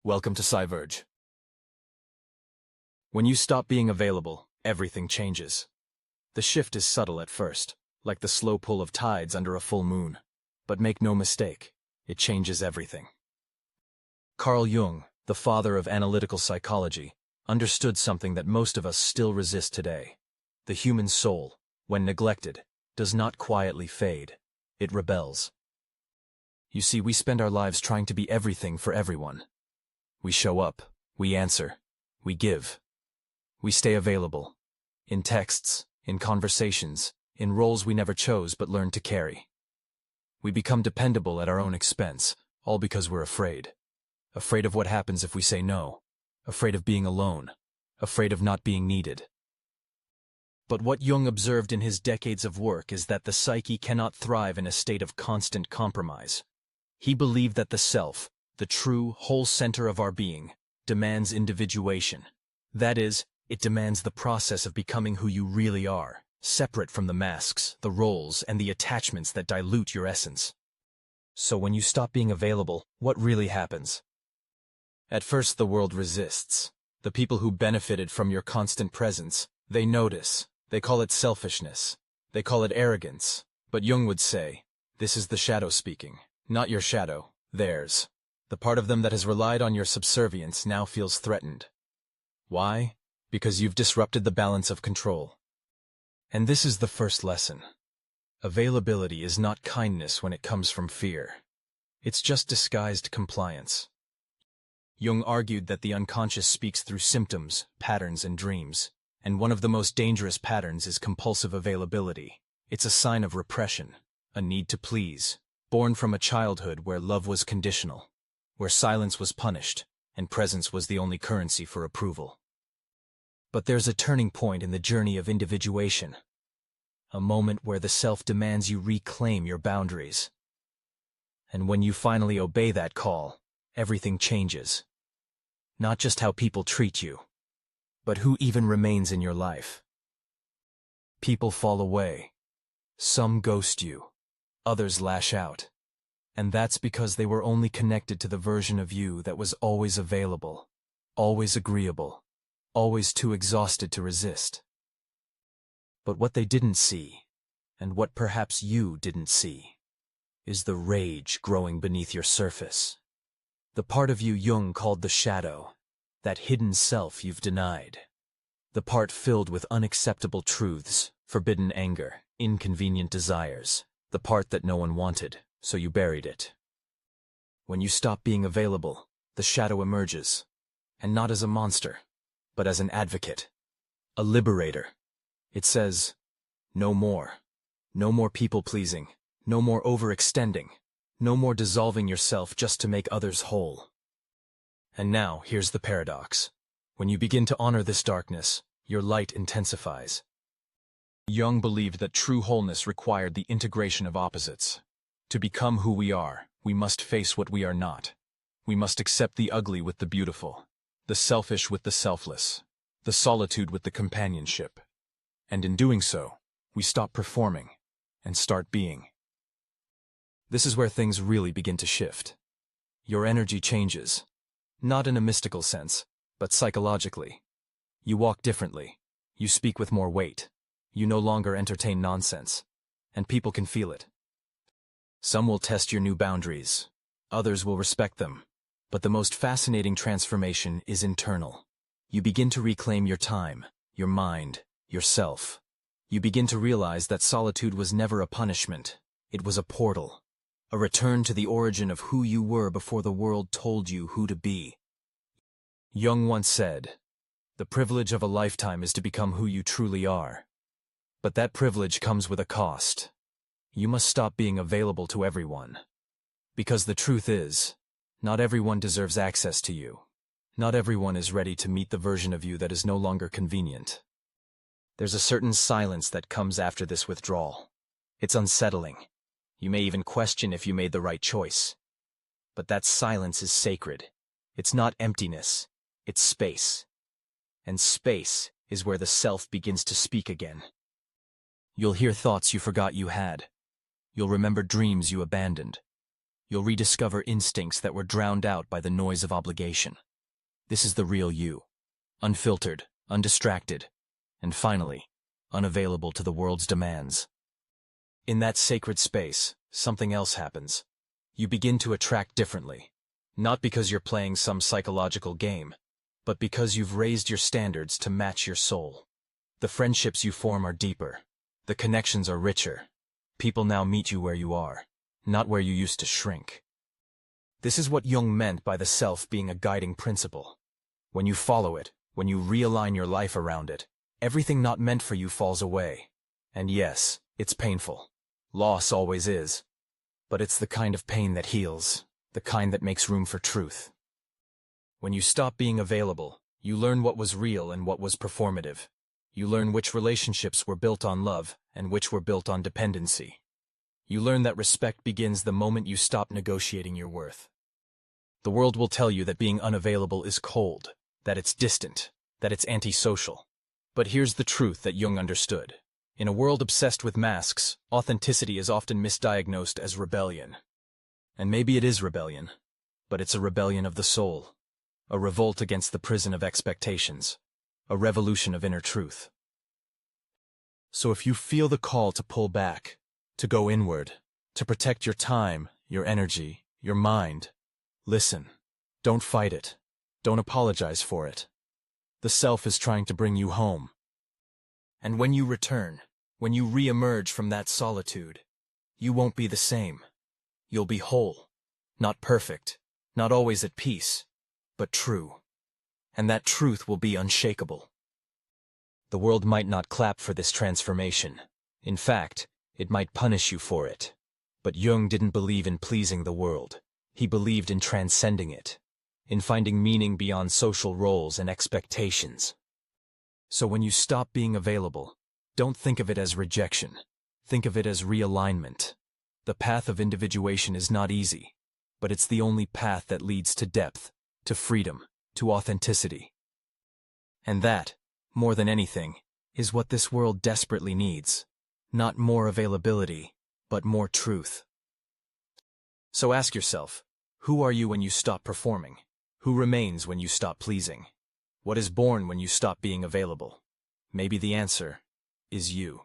Welcome to Psyverge. When you stop being available, everything changes. The shift is subtle at first, like the slow pull of tides under a full moon. But make no mistake, it changes everything. Carl Jung, the father of analytical psychology, understood something that most of us still resist today. The human soul, when neglected, does not quietly fade. It rebels. You see, we spend our lives trying to be everything for everyone. We show up, we answer, we give. We stay available. In texts, in conversations, in roles we never chose but learned to carry. We become dependable at our own expense, all because we're afraid. Afraid of what happens if we say no. Afraid of being alone. Afraid of not being needed. But what Jung observed in his decades of work is that the psyche cannot thrive in a state of constant compromise. He believed that the self, the true, whole center of our being, demands individuation. That is, it demands the process of becoming who you really are, separate from the masks, the roles, and the attachments that dilute your essence. So when you stop being available, what really happens? At first the world resists. The people who benefited from your constant presence, they notice. They call it selfishness. They call it arrogance. But Jung would say, this is the shadow speaking, not your shadow, theirs. The part of them that has relied on your subservience now feels threatened. Why? Because you've disrupted the balance of control. And this is the first lesson. Availability is not kindness when it comes from fear. It's just disguised compliance. Jung argued that the unconscious speaks through symptoms, patterns, and dreams. And one of the most dangerous patterns is compulsive availability. It's a sign of repression, a need to please, born from a childhood where love was conditional, where silence was punished, and presence was the only currency for approval. But there's a turning point in the journey of individuation, a moment where the self demands you reclaim your boundaries. And when you finally obey that call, everything changes. Not just how people treat you, but who even remains in your life. People fall away. Some ghost you. Others lash out. And that's because they were only connected to the version of you that was always available, always agreeable, always too exhausted to resist. But what they didn't see, and what perhaps you didn't see, is the rage growing beneath your surface. The part of you Jung called the shadow, that hidden self you've denied. The part filled with unacceptable truths, forbidden anger, inconvenient desires. The part that no one wanted, so you buried it. When you stop being available, the shadow emerges, and not as a monster, but as an advocate, a liberator. It says, no more. No more people-pleasing. No more overextending. No more dissolving yourself just to make others whole. And now, here's the paradox. When you begin to honor this darkness, your light intensifies. Jung believed that true wholeness required the integration of opposites. To become who we are, we must face what we are not. We must accept the ugly with the beautiful, the selfish with the selfless, the solitude with the companionship. And in doing so, we stop performing and start being. This is where things really begin to shift. Your energy changes, not in a mystical sense, but psychologically. You walk differently. You speak with more weight. You no longer entertain nonsense, and people can feel it. Some will test your new boundaries. Others will respect them. But the most fascinating transformation is internal. You begin to reclaim your time, your mind, yourself. You begin to realize that solitude was never a punishment. It was a portal, a return to the origin of who you were before the world told you who to be. Jung once said, "The privilege of a lifetime is to become who you truly are." But that privilege comes with a cost. You must stop being available to everyone. Because the truth is, not everyone deserves access to you. Not everyone is ready to meet the version of you that is no longer convenient. There's a certain silence that comes after this withdrawal. It's unsettling. You may even question if you made the right choice. But that silence is sacred. It's not emptiness. It's space. And space is where the self begins to speak again. You'll hear thoughts you forgot you had. You'll remember dreams you abandoned. You'll rediscover instincts that were drowned out by the noise of obligation. This is the real you. Unfiltered, undistracted, and finally, unavailable to the world's demands. In that sacred space, something else happens. You begin to attract differently. Not because you're playing some psychological game, but because you've raised your standards to match your soul. The friendships you form are deeper. The connections are richer. People now meet you where you are, not where you used to shrink. This is what Jung meant by the self being a guiding principle. When you follow it, when you realign your life around it, everything not meant for you falls away. And yes, it's painful. Loss always is. But it's the kind of pain that heals, the kind that makes room for truth. When you stop being available, you learn what was real and what was performative. You learn which relationships were built on love and which were built on dependency. You learn that respect begins the moment you stop negotiating your worth. The world will tell you that being unavailable is cold, that it's distant, that it's antisocial. But here's the truth that Jung understood. In a world obsessed with masks, authenticity is often misdiagnosed as rebellion. And maybe it is rebellion, but it's a rebellion of the soul, a revolt against the prison of expectations, a revolution of inner truth. So if you feel the call to pull back, to go inward, to protect your time, your energy, your mind, listen. Don't fight it. Don't apologize for it. The self is trying to bring you home. And when you return, when you re-emerge from that solitude, you won't be the same. You'll be whole, not perfect, not always at peace, but true. And that truth will be unshakable. The world might not clap for this transformation. In fact, it might punish you for it. But Jung didn't believe in pleasing the world. He believed in transcending it, in finding meaning beyond social roles and expectations. So when you stop being available, don't think of it as rejection. Think of it as realignment. The path of individuation is not easy, but it's the only path that leads to depth, to freedom, to authenticity. And that, more than anything, is what this world desperately needs. Not more availability, but more truth. So ask yourself, who are you when you stop performing? Who remains when you stop pleasing? What is born when you stop being available? Maybe the answer is you.